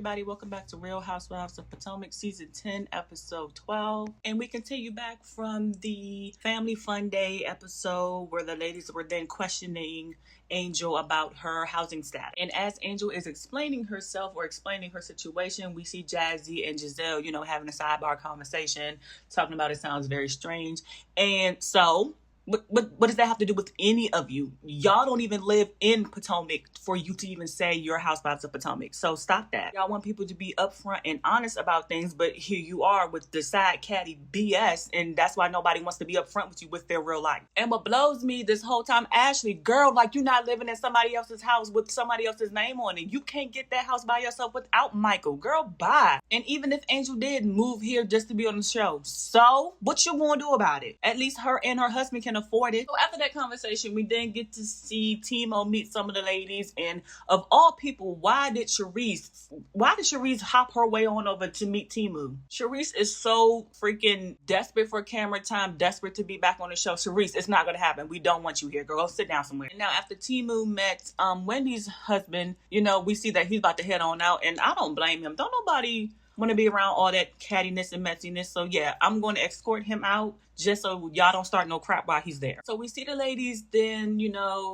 everybody. Welcome back to Real Housewives of Potomac, Season 10, Episode 12. And we continue back from the Family Fun Day episode where the ladies were then questioning Angel about her housing status. And as Angel is explaining herself or explaining her situation, we see Jazzy and Giselle, having a sidebar conversation, talking about it sounds very strange. And so what does that have to do with any of you? Y'all don't even live in Potomac for you to even say you're housewives of Potomac. So stop that. Y'all want people to be upfront and honest about things, but here you are with the side caddy BS, and that's why nobody wants to be upfront with you with their real life. And what blows me this whole time, Ashley, girl, like you're not living in somebody else's house with somebody else's name on it. You can't get that house by yourself without Michael. Girl, bye. And even if Angel did move here just to be on the show, so what you gonna do about it? At least her and her husband can afford it. So after that conversation, we then get to see Timo meet some of the ladies, and of all people, why did Charisse hop her way on over to meet Timu? Charisse is so freaking desperate for camera time, desperate to be back on the show. Charisse, it's not gonna happen. We don't want you here, girl. Sit down somewhere. And now after Timu met Wendy's husband, we see that he's about to head on out, and I don't blame him. Don't nobody want to be around all that cattiness and messiness. So yeah, I'm going to escort him out just so y'all don't start no crap while he's there. So we see the ladies then,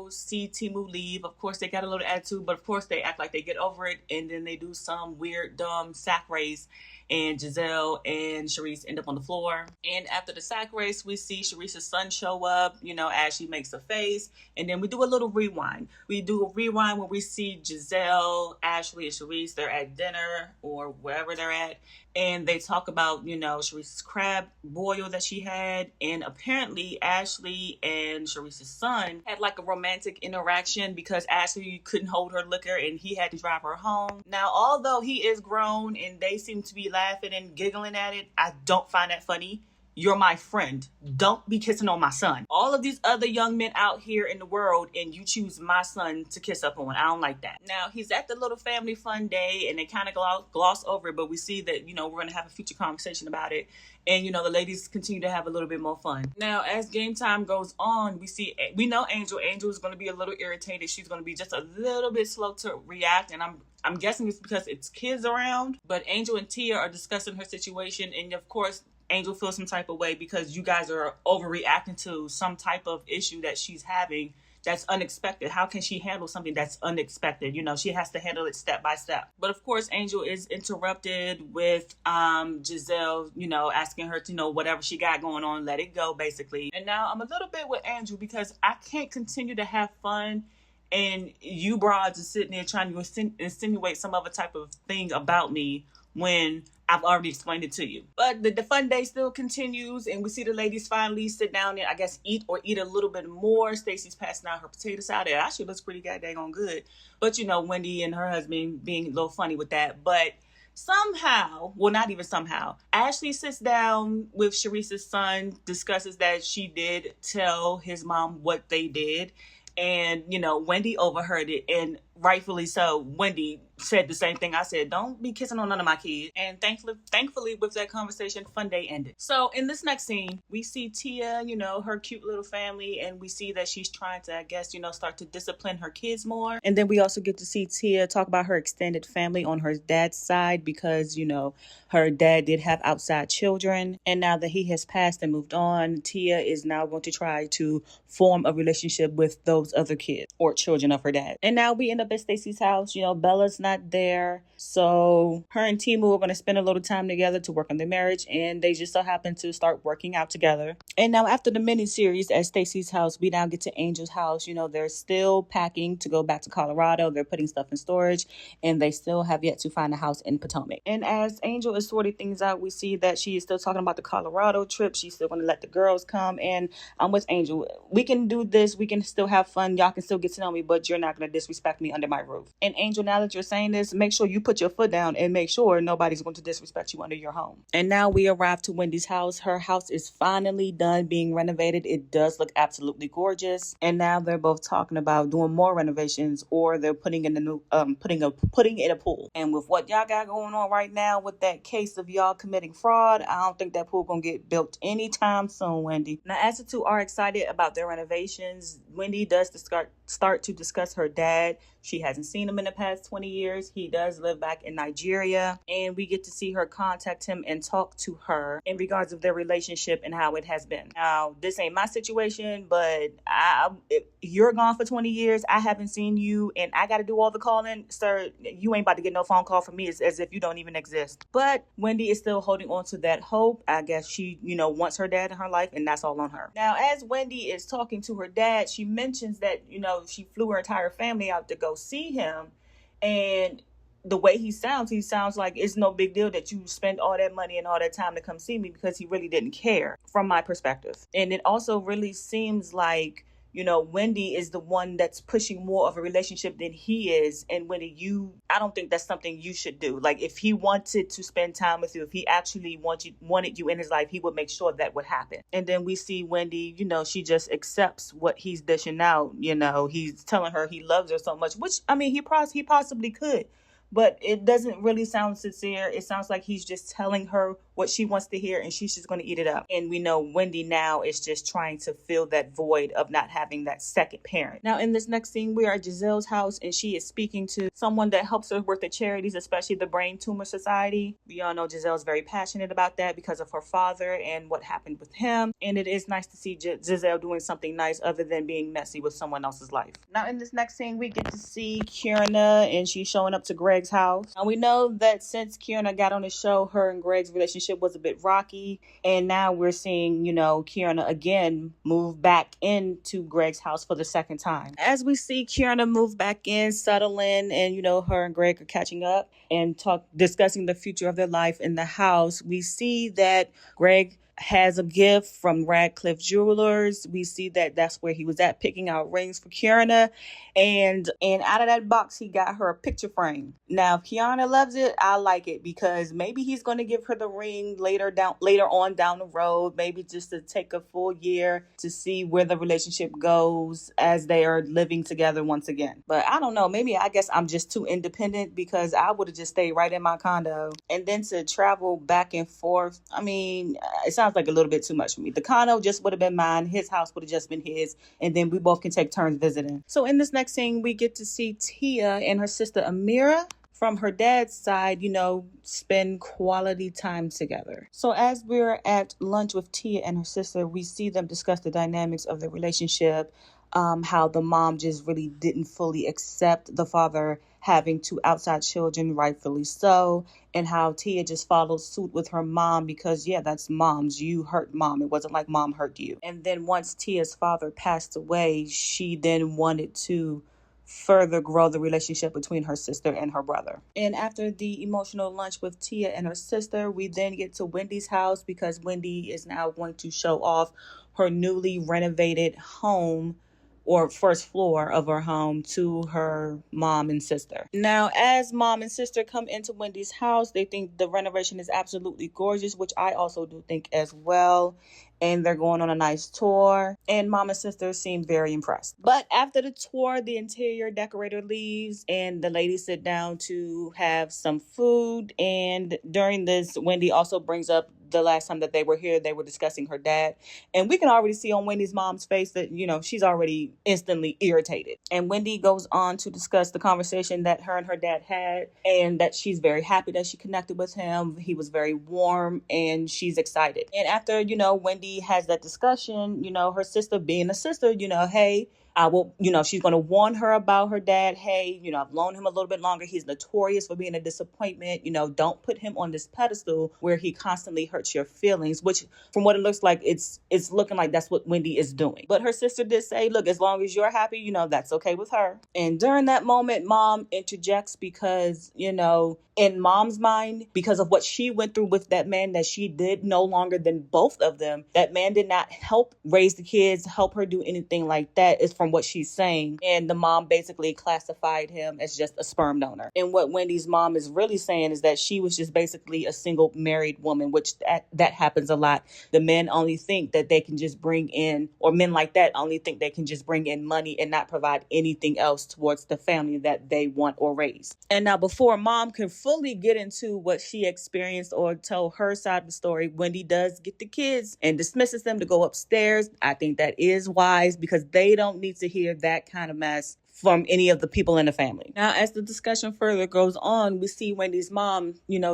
see Timu leave. Of course, they got a little attitude, but of course they act like they get over it. And then they do some weird, dumb sack race. And Giselle and Charisse end up on the floor. And after the sack race, we see Charisse's son show up, as she makes a face. And then we do a little rewind. We do a rewind where we see Giselle, Ashley, and Charisse. They're at dinner or wherever they're at. And they talk about, Charisse's crab boil that she had. And apparently Ashley and Charisse's son had like a romantic interaction because Ashley couldn't hold her liquor and he had to drive her home. Now, although he is grown and they seem to be laughing and giggling at it, I don't find that funny. You're my friend. Don't be kissing on my son. All of these other young men out here in the world, and you choose my son to kiss up on. I don't like that. Now, he's at the little family fun day, and they kind of gloss over it, but we see that, we're going to have a future conversation about it. And, the ladies continue to have a little bit more fun. Now, as game time goes on, we know Angel. Angel is going to be a little irritated. She's going to be just a little bit slow to react, and I'm guessing it's because it's kids around. But Angel and Tia are discussing her situation, and of course, Angel feels some type of way because you guys are overreacting to some type of issue that she's having that's unexpected. How can she handle something that's unexpected? She has to handle it step by step. But of course, Angel is interrupted with Giselle, asking her to, whatever she got going on, let it go, basically. And now I'm a little bit with Angel because I can't continue to have fun and you broads are sitting there trying to insinuate some other type of thing about me when I've already explained it to you. But the fun day still continues, and we see the ladies finally sit down and I guess eat a little bit more. Stacey's passing out her potato salad. It actually looks pretty goddamn good. But Wendy and her husband being a little funny with that. But somehow, well, not even somehow, Ashley sits down with Charisse's son, discusses that she did tell his mom what they did. And, Wendy overheard it, and rightfully so. Wendy said the same thing I said. Don't be kissing on none of my kids. And thankfully, with that conversation, fun day ended. So in this next scene, we see Tia, her cute little family, and we see that she's trying to, I guess, start to discipline her kids more. And then we also get to see Tia talk about her extended family on her dad's side because, her dad did have outside children. And now that he has passed and moved on, Tia is now going to try to form a relationship with those other kids or children of her dad. And now we end up at Stacey's house. Bella's not there. So her and Timu are going to spend a little time together to work on their marriage. And they just so happen to start working out together. And now after the miniseries at Stacey's house, we now get to Angel's house. They're still packing to go back to Colorado. They're putting stuff in storage. And they still have yet to find a house in Potomac. And as Angel is sorting things out, we see that she is still talking about the Colorado trip. She's still going to let the girls come. And I'm with Angel. We can do this. We can still have fun. Y'all can still get to know me, but you're not going to disrespect me under my roof. And Angel, now that you're saying this, make sure you put your foot down and make sure nobody's going to disrespect you under your home. And now we arrive to Wendy's house. Her house is finally done being renovated. It does look absolutely gorgeous. And now they're both talking about doing more renovations, or they're putting in a new putting in a pool. And with what y'all got going on right now with that case of y'all committing fraud, I don't think that pool gonna get built anytime soon, Wendy. Now, as the two are excited about their renovations, Wendy does start to discuss her dad. She hasn't seen him in the past 20 years. He does live back in Nigeria, and we get to see her contact him and talk to her in regards of their relationship and how it has been. Now, this ain't my situation, but if you're gone for 20 years, I haven't seen you, and I got to do all the calling, sir. You ain't about to get no phone call from me. It's as if you don't even exist. But Wendy is still holding on to that hope. I guess she, wants her dad in her life, and that's all on her. Now, as Wendy is talking to her dad, she mentions that, she flew her entire family out to go see him. And the way he sounds like it's no big deal that you spend all that money and all that time to come see me, because he really didn't care from my perspective. And it also really seems like, Wendy is the one that's pushing more of a relationship than he is. And I don't think that's something you should do. Like, if he wanted to spend time with you, if he actually wanted you in his life, he would make sure that would happen. And then we see Wendy, she just accepts what he's dishing out. He's telling her he loves her so much, which, he possibly could. But it doesn't really sound sincere. It sounds like he's just telling her what she wants to hear, and she's just going to eat it up. And we know Wendy now is just trying to fill that void of not having that second parent. Now, in this next scene, we are at Giselle's house, and she is speaking to someone that helps her with the charities, especially the Brain Tumor Society. We all know Giselle's very passionate about that because of her father and what happened with him. And it is nice to see Giselle doing something nice other than being messy with someone else's life. Now, in this next scene, we get to see Kierna, and she's showing up to Greg's house. Now, we know that since Kierna got on the show, her and Greg's relationship was a bit rocky, and now we're seeing Kierna again move back into Greg's house for the second time. As we see Kierna move back in, settle in, and her and Greg are catching up and discussing the future of their life in the house, we see that Greg has a gift from Radcliffe Jewelers. We see that that's where he was at picking out rings for Kierna, and out of that box he got her a picture frame. Now, if Kierna loves it, I like it, because maybe he's going to give her the ring later on down the road, maybe just to take a full year to see where the relationship goes as they are living together once again. But I don't know, I guess I'm just too independent, because I would have just stayed right in my condo, and then to travel back and forth, it sounds like a little bit too much for me. The condo just would have been mine, his house would have just been his, and then we both can take turns visiting. So in this next scene, we get to see Tia and her sister Amira, from her dad's side, spend quality time together. So as we're at lunch with Tia and her sister, we see them discuss the dynamics of the relationship, how the mom just really didn't fully accept the father having two outside children, rightfully so, and how Tia just followed suit with her mom because, that's mom's. You hurt mom. It wasn't like mom hurt you. And then once Tia's father passed away, she then wanted to further grow the relationship between her sister and her brother. And after the emotional lunch with Tia and her sister, we then get to Wendy's house, because Wendy is now going to show off her newly renovated home, or first floor of her home, to her mom and sister. Now, as mom and sister come into Wendy's house, they think the renovation is absolutely gorgeous, which I also do think as well. And they're going on a nice tour, and mom and sister seem very impressed. But after the tour, the interior decorator leaves, and the ladies sit down to have some food. And during this, Wendy also brings up the last time that they were here, they were discussing her dad. And we can already see on Wendy's mom's face that, she's already instantly irritated. And Wendy goes on to discuss the conversation that her and her dad had, and that she's very happy that she connected with him. He was very warm, and she's excited. And after, Wendy has that discussion, her sister being a sister, hey, I will, she's going to warn her about her dad. Hey, I've known him a little bit longer. He's notorious for being a disappointment. Don't put him on this pedestal where he constantly hurts your feelings, which from what it looks like, it's looking like that's what Wendy is doing. But her sister did say, look, as long as you're happy, that's okay with her. And during that moment, mom interjects because, in mom's mind, because of what she went through with that man that she did no longer than both of them, that man did not help raise the kids, help her do anything like that, is from what she's saying. And the mom basically classified him as just a sperm donor. And what Wendy's mom is really saying is that she was just basically a single married woman, which that happens a lot. The men only think that they can just bring in, or men like that only think they can just bring in money and not provide anything else towards the family that they want or raise. And now, before mom can fully get into what she experienced or tell her side of the story, Wendy does get the kids and dismisses them to go upstairs. I think that is wise, because they don't need to hear that kind of mess from any of the people in the family. Now, as the discussion further goes on, we see Wendy's mom,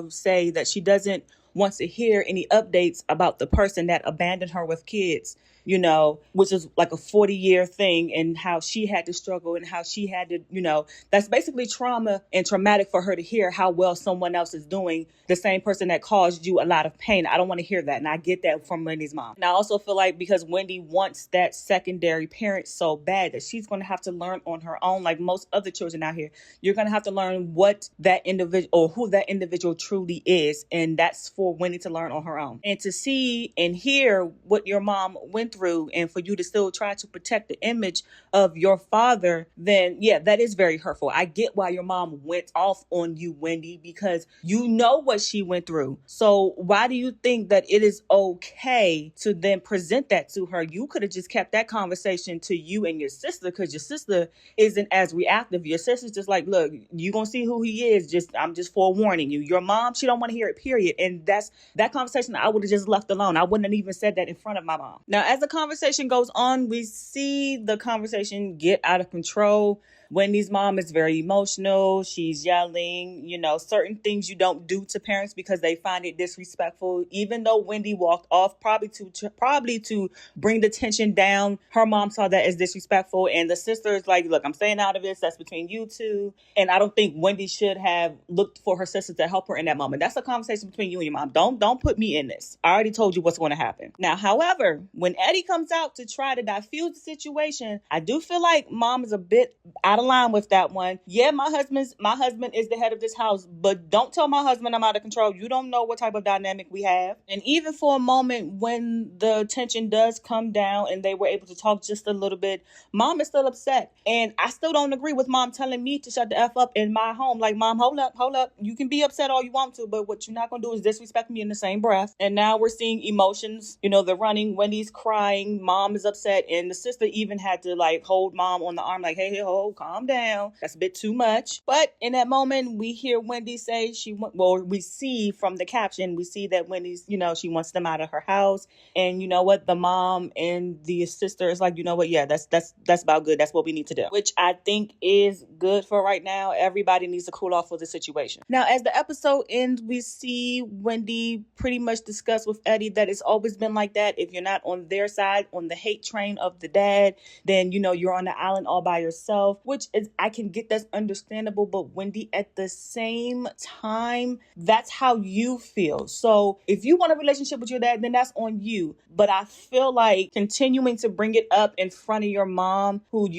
say that she doesn't want to hear any updates about the person that abandoned her with kids, which is like a 40-year thing, and how she had to struggle and how she had to, that's basically trauma and traumatic for her to hear how well someone else is doing, the same person that caused you a lot of pain. I don't want to hear that. And I get that from Wendy's mom. And I also feel like because Wendy wants that secondary parent so bad that she's going to have to learn on her own, like most other children out here. You're going to have to learn what that individual or who that individual truly is. And that's for Wendy to learn on her own. And to see and hear what your mom went through, and for you to still try to protect the image of your father, then yeah, that is very hurtful. I get why your mom went off on you, Wendy, because you know what she went through. So why do you think that it is okay to then present that to her? You could have just kept that conversation to you and your sister, because your sister isn't as reactive. Your sister's just like, look, you gonna see who he is. I'm just forewarning you. Your mom, she don't want to hear it, period. And that conversation I would have just left alone. I wouldn't have even said that in front of my mom. Now, as the conversation goes on, we see the conversation get out of control. Wendy's mom is very emotional. She's yelling, certain things you don't do to parents because they find it disrespectful. Even though Wendy walked off probably to bring the tension down, her mom saw that as disrespectful. And the sister is like, look, I'm staying out of this. That's between you two. And I don't think Wendy should have looked for her sister to help her in that moment. That's a conversation between you and your mom. Don't put me in this. I already told you what's going to happen. Now, however, when Eddie comes out to try to diffuse the situation, I do feel like mom is a bit out of line with that one. Yeah, my husband is the head of this house, but don't tell my husband I'm out of control. You don't know what type of dynamic we have. And even for a moment when the tension does come down and they were able to talk just a little bit, mom is still upset. And I still don't agree with mom telling me to shut the F up in my home. Like, mom, hold up. You can be upset all you want to, but what you're not going to do is disrespect me in the same breath. And now we're seeing emotions, they're running. Wendy's crying, mom is upset, and the sister even had to like hold mom on the arm, like, hey, calm down. That's a bit too much. But in that moment, we hear Wendy say we see from the caption, we see that Wendy's, she wants them out of her house. And you know what? The mom and the sister is like, you know what? Yeah, that's about good. That's what we need to do, which I think is good for right now. Everybody needs to cool off with the situation. Now, as the episode ends, we see Wendy pretty much discuss with Eddie that it's always been like that. If you're not on their side, on the hate train of the dad, then, you're on the island all by yourself, which is, I can get that's understandable. But Wendy, at the same time, that's how you feel. So if you want a relationship with your dad, then that's on you. But I feel like continuing to bring it up in front of your mom, who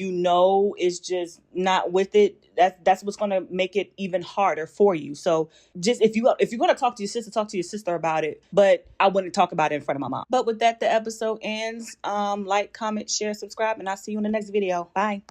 is just not with it, that's what's going to make it even harder for you. So just if you're going to talk to your sister about it. But I wouldn't talk about it in front of my mom. But with that, the episode ends. Like, comment, share, subscribe, and I'll see you in the next video. Bye.